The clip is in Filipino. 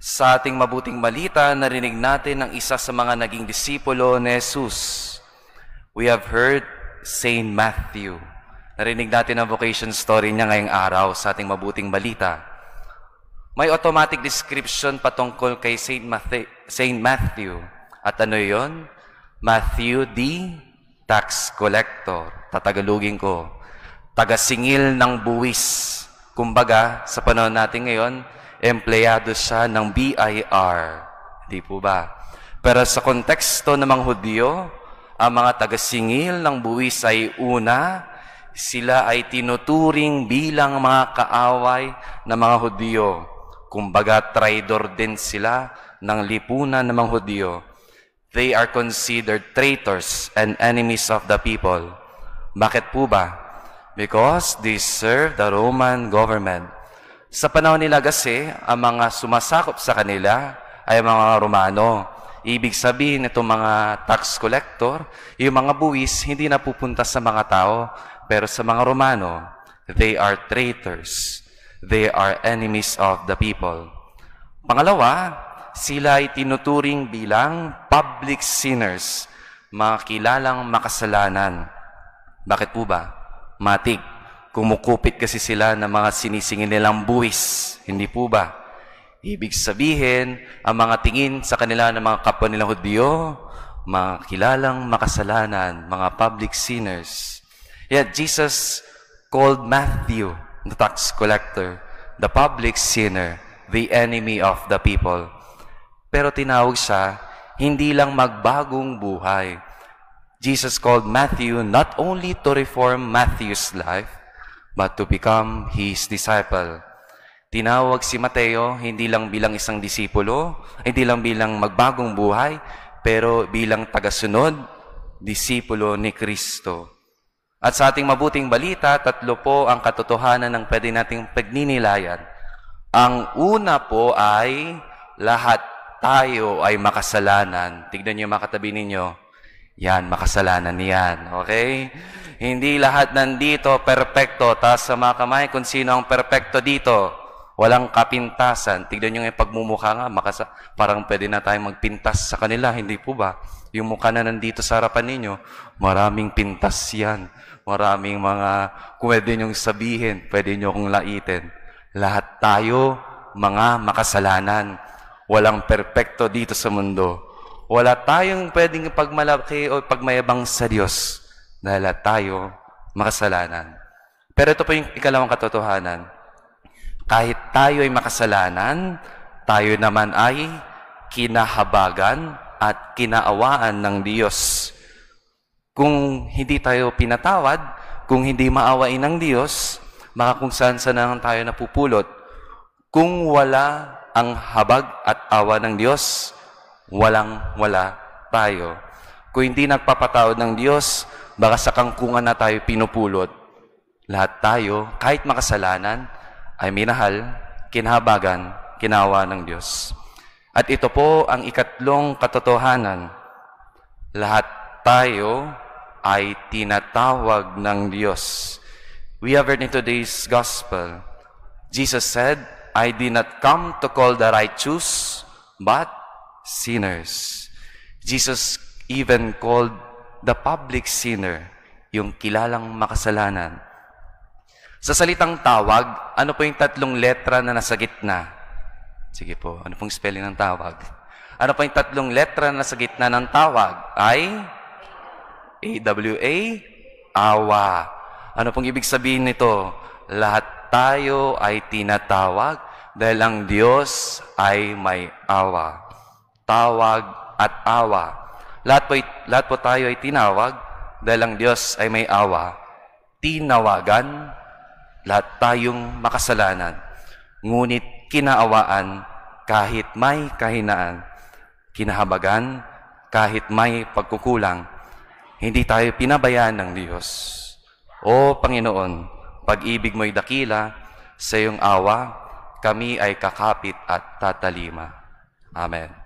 Sa ating mabuting balita, narinig natin ang isa sa mga naging disipulo ni Jesus. We have heard Saint Matthew. Narinig natin ang vocation story niya ngayong araw sa ating mabuting balita. May automatic description patungkol kay Saint Matthew. At ano yon? Matthew the tax collector. Tatagalugin ko. Tagasingil ng buwis. Kumbaga, sa panahon natin ngayon, empleyado siya ng BIR. Di po ba? Pero sa konteksto ng mga Hudyo, ang mga tagasingil ng buwis ay una, sila ay tinuturing bilang mga kaaway ng mga Hudyo. Kumbaga, traidor din sila ng lipunan ng mga Hudyo. They are considered traitors and enemies of the people. Bakit po ba? Because they serve the Roman government. Sa panahon nila kasi, ang mga sumasakop sa kanila ay mga Romano. Ibig sabihin, itong mga tax collector, yung mga buwis, hindi na pupunta sa mga tao, pero sa mga Romano, they are traitors. They are enemies of the people. Pangalawa, sila ay tinuturing bilang public sinners, mga kilalang makasalanan. Bakit po ba? Matik. Kumukupit kasi sila ng mga sinisingil nilang buwis. Hindi po ba? Ibig sabihin, ang mga tingin sa kanila ng mga kapwa nilang Hudyo, mga kilalang makasalanan, mga public sinners. Yet Jesus called Matthew, the tax collector, the public sinner, the enemy of the people. Pero tinawag siya, hindi lang magbagong buhay. Jesus called Matthew not only to reform Matthew's life, but to become his disciple. Tinawag si Mateo hindi lang bilang isang disipulo, hindi lang bilang magbagong buhay, pero bilang tagasunod, disipulo ni Kristo. At sa ating mabuting balita, 3 po ang katotohanan ng pwede nating pagninilayan. Ang una po ay lahat tayo ay makasalanan. Tignan niyo mga katabi ninyo. Yan, makasalanan yan. Okay? Hindi lahat nandito perpekto. Taas sa mga kamay kung sino ang perpekto dito. Walang kapintasan. Tignan nyo yung pagmumukha nga. Parang pwede na tayong magpintas sa kanila. Hindi po ba? Yung mukha na nandito sa harapan ninyo, maraming pintas yan. Maraming mga pwede nyong sabihin. Pwede nyo kong laitin. Lahat tayo mga makasalanan. Walang perpekto dito sa mundo. Wala tayong pwedeng pagmalaki o pagmayabang sa Diyos dahil tayo makasalanan. Pero ito po yung ikalawang katotohanan. Kahit tayo ay makasalanan, tayo naman ay kinahabagan at kinaawaan ng Diyos. Kung hindi tayo pinatawad, kung hindi maawain ng Diyos, baka kung saan saan tayo napupulot. Kung wala ang habag at awa ng Diyos, walang-wala tayo. Kung hindi nagpapatawad ng Diyos, baka sa kangkungan na tayo pinupulot. Lahat tayo, kahit makasalanan, ay minahal, kinahabagan, kinawa ng Diyos. At ito po ang ikatlong katotohanan. Lahat tayo ay tinatawag ng Diyos. We have heard in today's gospel, Jesus said, I did not come to call the righteous, but sinners. Jesus even called the public sinner, yung kilalang makasalanan. Sa salitang tawag, ano po yung 3 letra na nasa gitna? Sige po, ano pong spelling ng tawag? Ano po yung 3 letra na nasa gitna ng tawag? Ay AWA, awa. Ano pong ibig sabihin nito? Lahat tayo ay tinatawag dahil ang Diyos ay may awa. Tawag at awa. Lahat po tayo ay tinawag dahil ang Diyos ay may awa. Tinawagan, lahat tayong makasalanan. Ngunit kinaawaan kahit may kahinaan. Kinahabagan kahit may pagkukulang. Hindi tayo pinabayaan ng Diyos. O Panginoon, pag-ibig mo'y dakila, sa iyong awa, kami ay kakapit at tatalima. Amen.